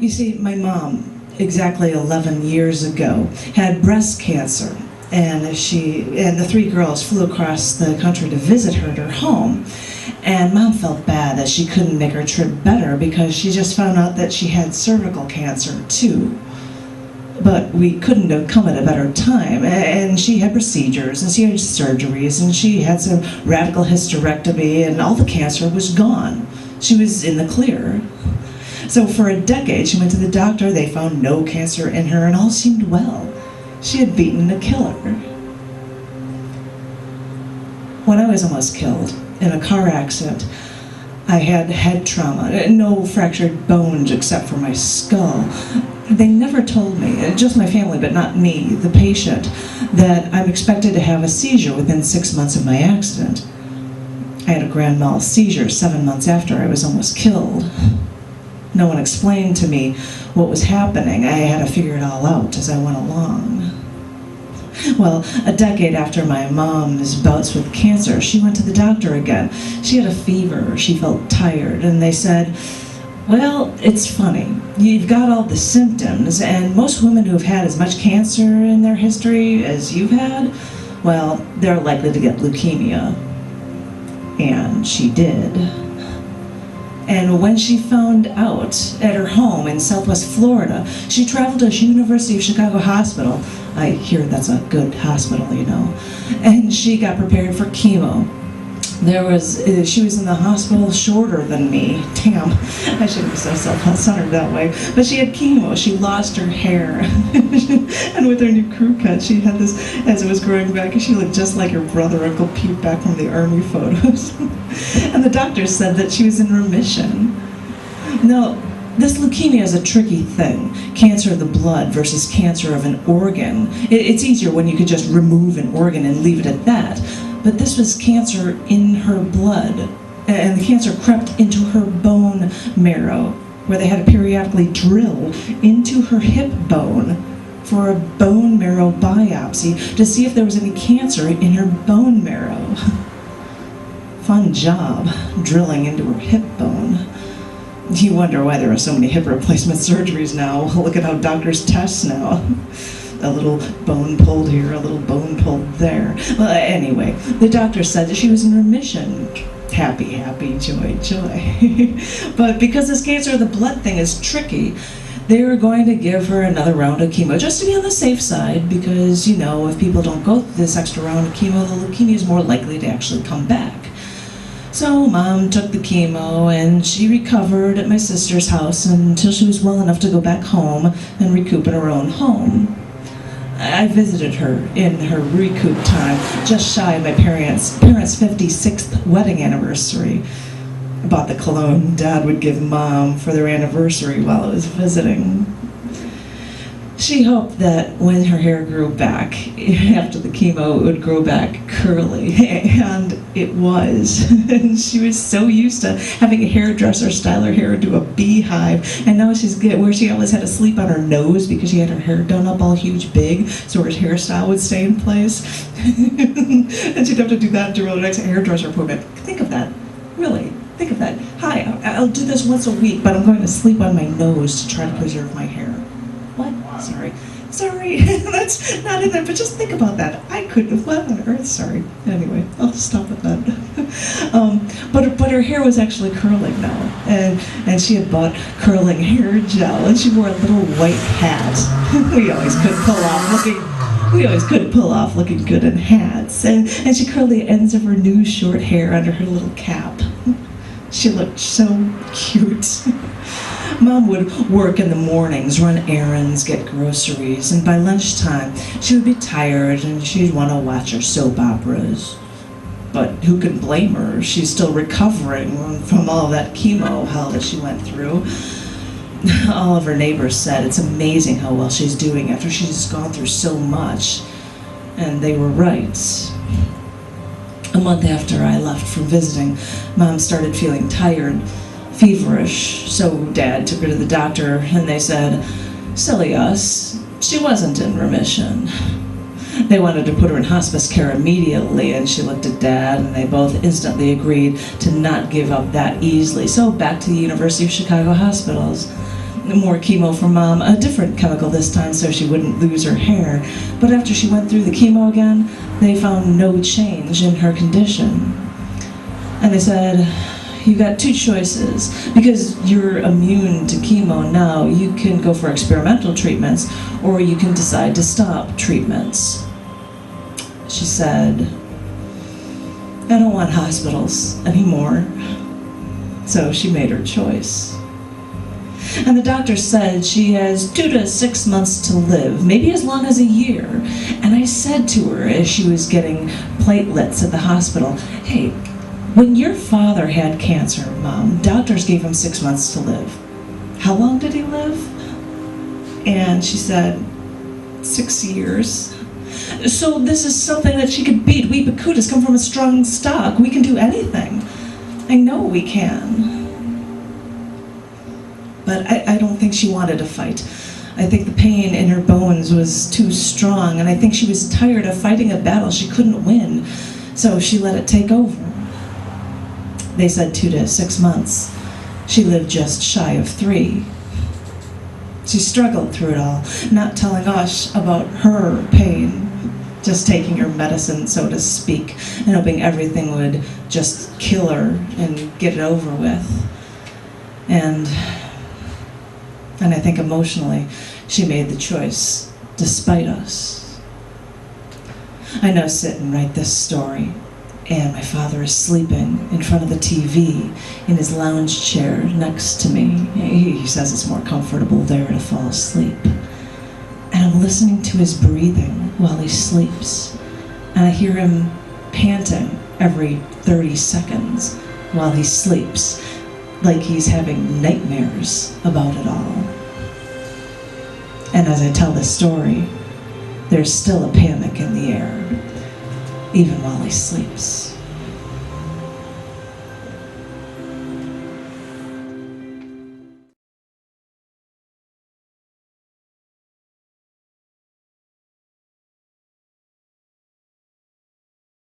You see, my mom, exactly 11 years ago, had breast cancer, and the three girls flew across the country to visit her at her home. And Mom felt bad that she couldn't make her trip better because she just found out that she had cervical cancer too. But we couldn't have come at a better time, and she had procedures, and she had surgeries, and she had some radical hysterectomy, and all the cancer was gone. She was in the clear. So for a decade, she went to the doctor, they found no cancer in her, and all seemed well. She had beaten a killer. When I was almost killed in a car accident, I had head trauma, no fractured bones except for my skull. They never told me, just my family but not me, the patient, that I'm expected to have a seizure within 6 months of my accident. I had a grand mal seizure 7 months after I was almost killed. No one explained to me what was happening. I had to figure it all out as I went along. Well, a decade after my mom's bouts with cancer, she went to the doctor again. She had a fever, she felt tired, and they said, well, it's funny. You've got all the symptoms, and most women who have had as much cancer in their history as you've had, well, they're likely to get leukemia. And she did. And when she found out at her home in Southwest Florida, she traveled to University of Chicago Hospital. I hear that's a good hospital, you know. And she got prepared for chemo. She was in the hospital shorter than me. Damn, I shouldn't be so self-centered that way. But she had chemo, she lost her hair. And with her new crew cut, she had this, as it was growing back, she looked just like her brother, Uncle Pete, back from the army photos. And the doctor said that she was in remission. Now, this leukemia is a tricky thing. Cancer of the blood versus cancer of an organ. It's easier when you could just remove an organ and leave it at that. But this was cancer in her blood, and the cancer crept into her bone marrow, where they had to periodically drill into her hip bone for a bone marrow biopsy to see if there was any cancer in her bone marrow. Fun job, drilling into her hip bone. You wonder why there are so many hip replacement surgeries now. Look at how doctors test now. A little bone pulled here, a little bone pulled there. Well, anyway, the doctor said that she was in remission. Happy, happy, joy, joy. But because this cancer of the blood thing is tricky, they were going to give her another round of chemo, just to be on the safe side, because, you know, if people don't go through this extra round of chemo, the leukemia is more likely to actually come back. So Mom took the chemo, and she recovered at my sister's house until she was well enough to go back home and recoup in her own home. I visited her in her recoup time, just shy of my parents' 56th wedding anniversary. I bought the cologne Dad would give Mom for their anniversary while I was visiting. She hoped that when her hair grew back after the chemo, it would grow back curly, and it was. And she was so used to having a hairdresser style her hair into a beehive, and now she's good where she always had to sleep on her nose because she had her hair done up all huge big, so her hairstyle would stay in place. And she'd have to do that until her next hairdresser appointment. Think of that, really. Think of that. Hi, I'll do this once a week, but I'm going to sleep on my nose to try to preserve my hair. What? Sorry, that's not in there, but just think about that. I couldn't have, what on earth? Sorry. Anyway, I'll stop at that. But her hair was actually curling now, and she had bought curling hair gel, and she wore a little white hat. We always couldn't pull off looking good in hats, and she curled the ends of her new short hair under her little cap. She looked so cute. Mom would work in the mornings, run errands, get groceries, and by lunchtime she would be tired and she'd want to watch her soap operas. But who can blame her? She's still recovering from all that chemo hell that she went through. All of her neighbors said it's amazing how well she's doing after she's gone through so much. And they were right. A month after I left from visiting, Mom started feeling tired, feverish, so Dad took her to the doctor, and they said, silly us, she wasn't in remission. They wanted to put her in hospice care immediately, and she looked at Dad, and they both instantly agreed to not give up that easily. So back to the University of Chicago hospitals. more chemo for Mom, a different chemical this time so she wouldn't lose her hair. But after she went through the chemo again, they found no change in her condition. And they said, you got two choices. Because you're immune to chemo now, you can go for experimental treatments, or you can decide to stop treatments. She said, I don't want hospitals anymore. So she made her choice. And the doctor said she has 2 to 6 months to live, maybe as long as a year. And I said to her as she was getting platelets at the hospital, hey, when your father had cancer, Mom, doctors gave him 6 months to live. How long did he live? And she said, 6 years. So this is something that she could beat. We Bakutas come from a strong stock. We can do anything. I know we can. But I don't think she wanted to fight. I think the pain in her bones was too strong, and I think she was tired of fighting a battle she couldn't win, so she let it take over. They said 2 to 6 months. She lived just shy of 3. She struggled through it all, not telling us about her pain, just taking her medicine, so to speak, and hoping everything would just kill her and get it over with. And I think emotionally, she made the choice, despite us. I now sit and write this story, and my father is sleeping in front of the TV in his lounge chair next to me. He says it's more comfortable there to fall asleep. And I'm listening to his breathing while he sleeps, and I hear him panting every 30 seconds while he sleeps, like he's having nightmares about it all. And as I tell this story, there's still a panic in the air, even while he sleeps.